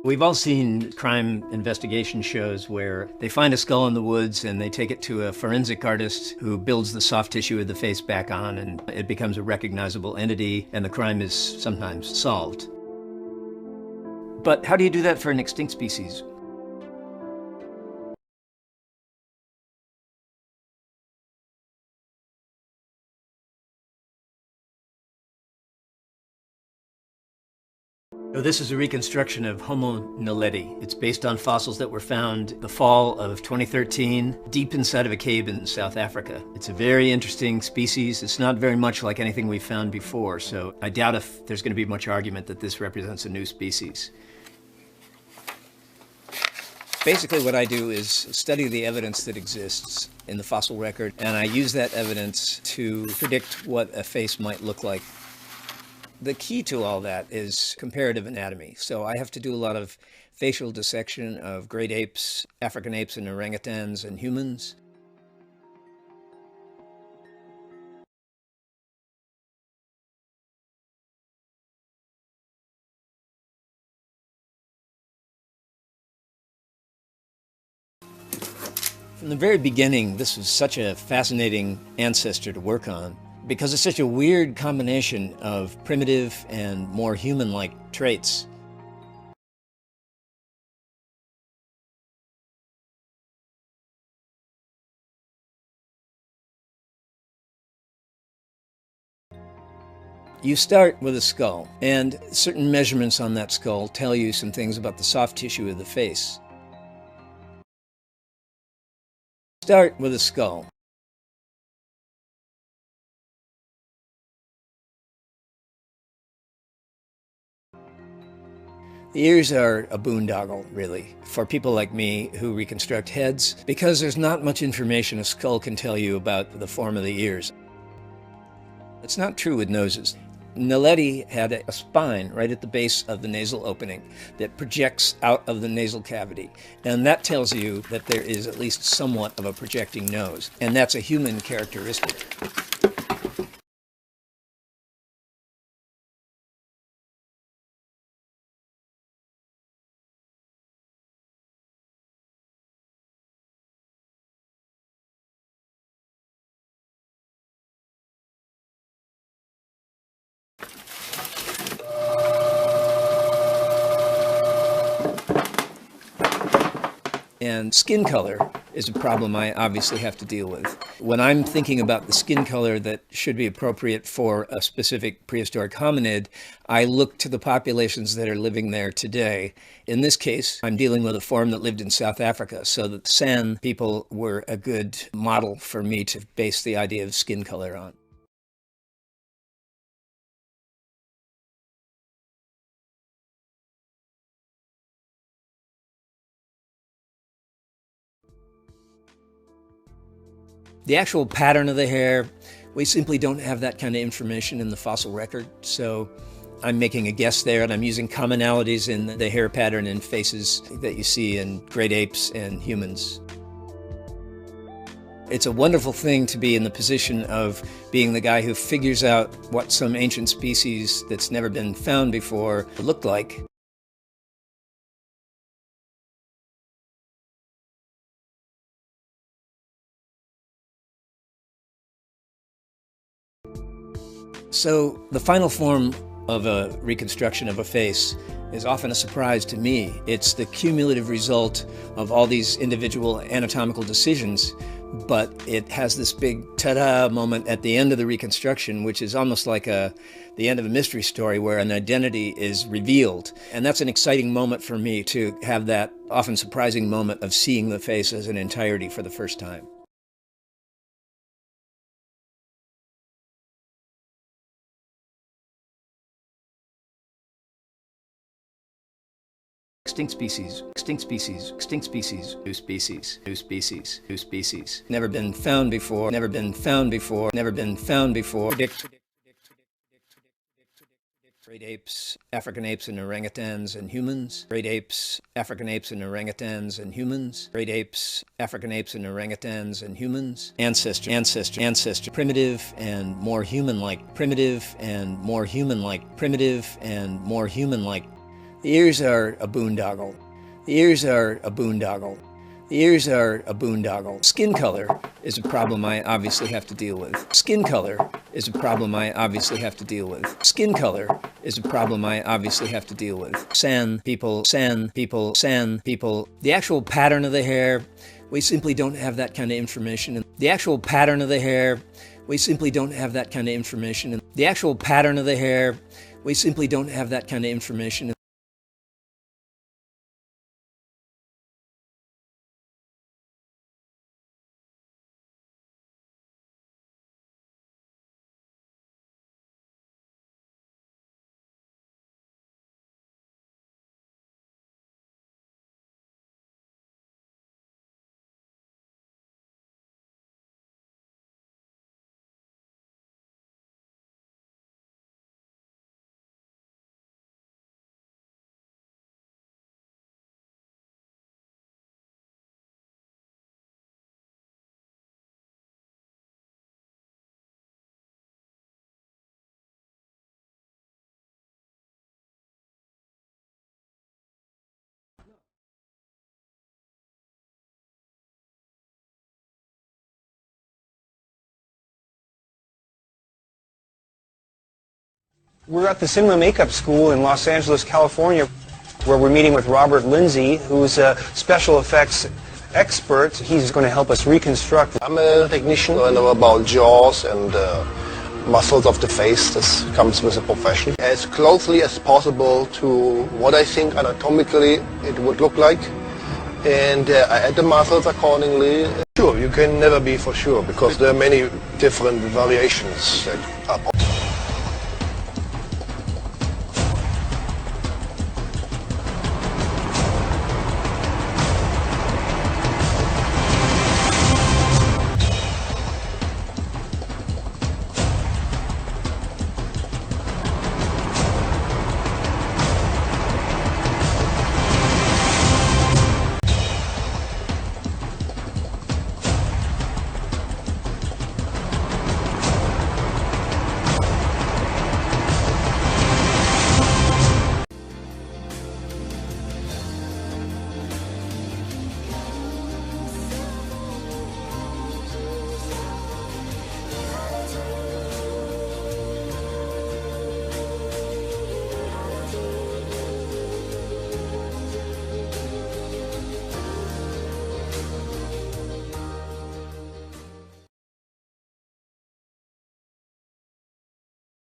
We've all seen crime investigation shows where they find a skull in the woods and they take it to a forensic artist who builds the soft tissue of the face back on, and it becomes a recognizable entity, and the crime is sometimes solved. But how do you do that for an extinct species? So this is a reconstruction of Homo Naledi. It's based on fossils that were found the fall of 2013, deep inside of a cave in South Africa. It's a very interesting species. It's not very much like anything we've found before, so I doubt if there's going to be much argument that this represents a new species. Basically what I do is study the evidence that exists in the fossil record, and I use that evidence to predict what a face might look like. The key to all that is comparative anatomy. So I have to do a lot of facial dissection of great apes, African apes and orangutans and humans. From the very beginning, this was such a fascinating ancestor to work on, because it's such a weird combination of primitive and more human-like traits. You start with a skull, and certain measurements on that skull tell you some things about the soft tissue of the face. Start with a skull. The ears are a boondoggle, really, for people like me who reconstruct heads, because there's not much information a skull can tell you about the form of the ears. It's not true with noses. Naledi had a spine right at the base of the nasal opening that projects out of the nasal cavity, and that tells you that there is at least somewhat of a projecting nose, and that's a human characteristic. And skin color is a problem I obviously have to deal with. When I'm thinking about the skin color that should be appropriate for a specific prehistoric hominid, I look to the populations that are living there today. In this case, I'm dealing with a form that lived in South Africa, so the San people were a good model for me to base the idea of skin color on. The actual pattern of the hair, we simply don't have that kind of information in the fossil record, so I'm making a guess there, and I'm using commonalities in the hair pattern in faces that you see in great apes and humans. It's a wonderful thing to be in the position of being the guy who figures out what some ancient species that's never been found before looked like. So the final form of a reconstruction of a face is often a surprise to me. It's the cumulative result of all these individual anatomical decisions, but it has this big ta-da moment at the end of the reconstruction, which is almost like the end of a mystery story where an identity is revealed. And that's an exciting moment for me, to have that often surprising moment of seeing the face as an entirety for the first time. Extinct species, extinct species, extinct species, new species, new species, new species. Never been found before, never been found before, never been found before. Predict. Great apes, African apes and orangutans and humans. Great apes, African apes and orangutans and humans. Great apes, African apes and orangutans and humans. Ancestor. Primitive and more human-like. Primitive and more human-like. Primitive and more human-like. The ears are a boondoggle. The ears are a boondoggle. The ears are a boondoggle. Skin color is a problem I obviously have to deal with. Skin color is a problem I obviously have to deal with. Skin color is a problem I obviously have to deal with. San people, san people, san people. The actual pattern of the hair, we simply don't have that kind of information. The actual pattern of the hair, we simply don't have that kind of information. The actual pattern of the hair, we simply don't have that kind of information. We're at the Cinema Makeup School in Los Angeles, California, where we're meeting with Robert Lindsay, who's a special effects expert. He's going to help us reconstruct. I'm a technician. I know about jaws and muscles of the face. This comes with a profession. As closely as possible to what I think anatomically it would look like. And I add the muscles accordingly. Sure, you can never be for sure because there are many different variations that are possible.